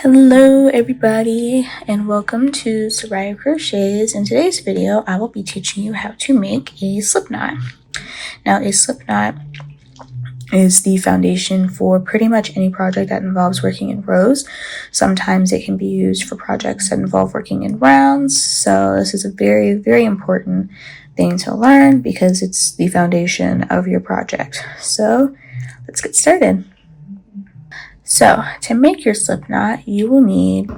Hello everybody and welcome to Soraya Crochets. In today's video I will be teaching you how to make a slip knot. Now a slip knot is the foundation for pretty much any project that involves working in rows. Sometimes it can be used for projects that involve working in rounds, so this is a very important thing to learn because it's the foundation of your project. So let's get started. So to make your slip knot, you will need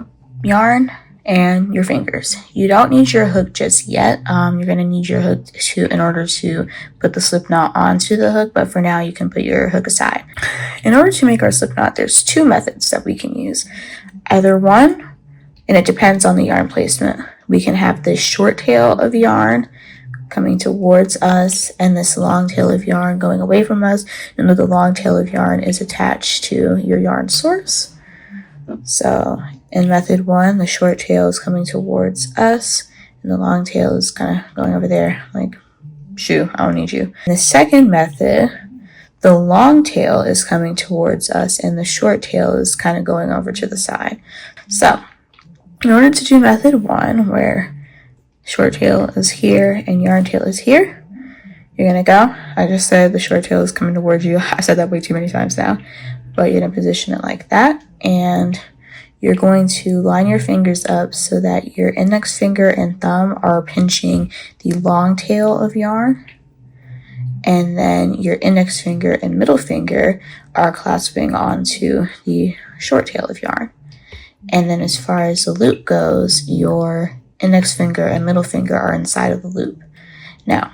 yarn and your fingers. You don't need your hook just yet. You're going to need your hook in order to put the slip knot onto the hook, but for now you can put your hook aside. In order to make our slip knot, there's two methods that we can use. Either one, and it depends on the yarn placement. We can have this short tail of yarn coming towards us and this long tail of yarn going away from us. And the long tail of yarn is attached to your yarn source. So in method one, the short tail is coming towards us and the long tail is kind of going over there like, shoo, I don't need you. In the second method, the long tail is coming towards us and the short tail is kind of going over to the side. So in order to do method one, where short tail is here and yarn tail is here, you're gonna go, I just said the short tail is coming towards you. I said that way too many times now, but you're gonna position it like that, and you're going to line your fingers up so that your index finger and thumb are pinching the long tail of yarn, and then your index finger and middle finger are clasping onto the short tail of yarn. And then as far as the loop goes, your index finger and middle finger are inside of the loop. Now,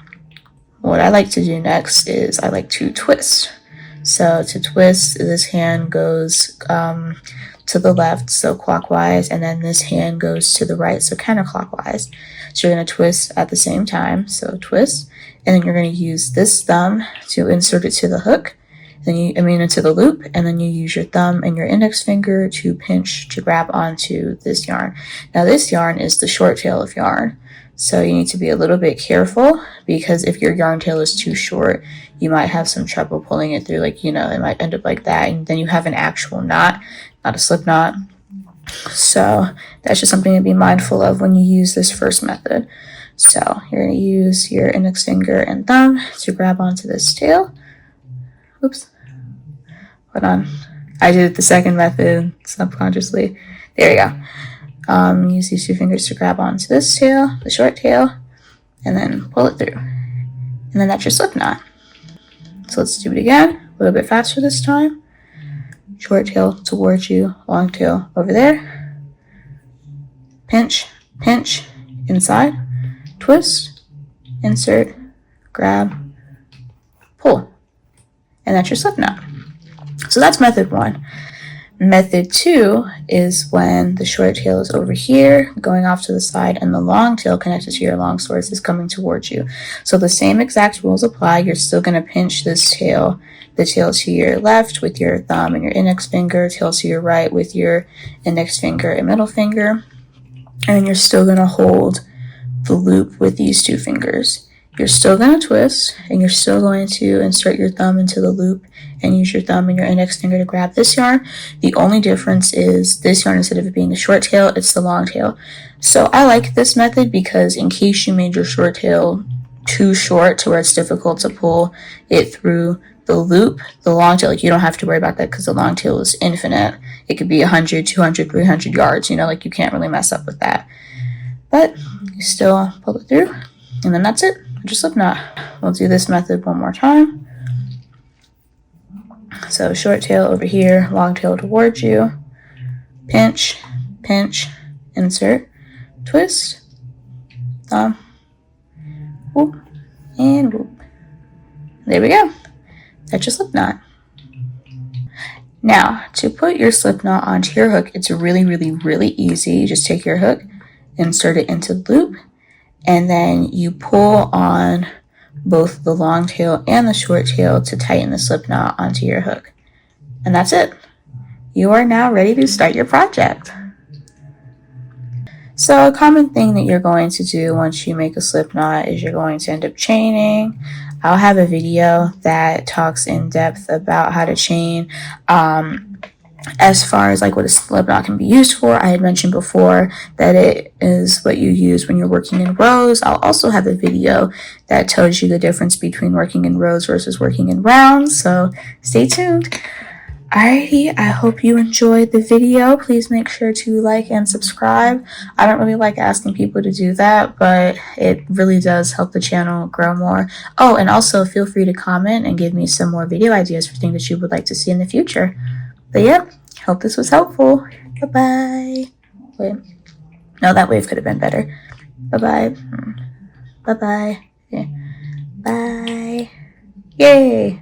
what I like to do next is I like to twist. So to twist, this hand goes to the left, so clockwise, and then this hand goes to the right, so counterclockwise. So you're going to twist at the same time, so twist, and then you're going to use this thumb to insert it to the hook, into the loop, and then you use your thumb and your index finger to pinch to grab onto this yarn. Now this yarn is the short tail of yarn, so you need to be a little bit careful because if your yarn tail is too short, you might have some trouble pulling it through, like, it might end up like that, and then you have an actual knot, not a slip knot. So that's just something to be mindful of when you use this first method. So you're going to use your index finger and thumb to grab onto this tail. Oops. Hold on. I did the second method subconsciously. There you go. Use these two fingers to grab onto this tail, the short tail, and then pull it through. And then that's your slip knot. So let's do it again, a little bit faster this time. Short tail towards you, long tail over there. Pinch, pinch, inside, twist, insert, grab, pull. And that's your slip knot. So that's method one. Method two is when the short tail is over here, going off to the side, and the long tail connected to your long source is coming towards you. So the same exact rules apply. You're still going to pinch this tail, the tail to your left with your thumb and your index finger, tail to your right with your index finger and middle finger, and you're still going to hold the loop with these two fingers. You're still going to twist, and you're still going to insert your thumb into the loop and use your thumb and your index finger to grab this yarn. The only difference is this yarn, instead of it being the short tail, it's the long tail. So I like this method because in case you made your short tail too short to where it's difficult to pull it through the loop, the long tail, you don't have to worry about that because the long tail is infinite. It could be 100, 200, 300 yards, you can't really mess up with that. But you still pull it through, and then that's it. Just slip knot. We'll do this method one more time. So short tail over here, long tail towards you, pinch, pinch, insert, twist, thumb, whoop, and whoop. There we go. That's your slip knot. Now, to put your slip knot onto your hook, it's really easy. You just take your hook, insert it into the loop, and then you pull on both the long tail and the short tail to tighten the slip knot onto your hook. And that's it. You are now ready to start your project. So a common thing that you're going to do once you make a slip knot is you're going to end up chaining. I'll have a video that talks in depth about how to chain. as far as like what a slip knot can be used for, I had mentioned before that it is what you use when you're working in rows. I'll also have a video that tells you the difference between working in rows versus working in rounds, so stay tuned. Alrighty, I hope you enjoyed the video. Please make sure to like and subscribe. I don't really like asking people to do that, but it really does help the channel grow more. Oh, and also feel free to comment and give me some more video ideas for things that you would like to see in the future. But yeah, hope this was helpful. Bye-bye. Wait. No, that wave could have been better. Bye-bye. Bye-bye. Yeah. Bye. Yay.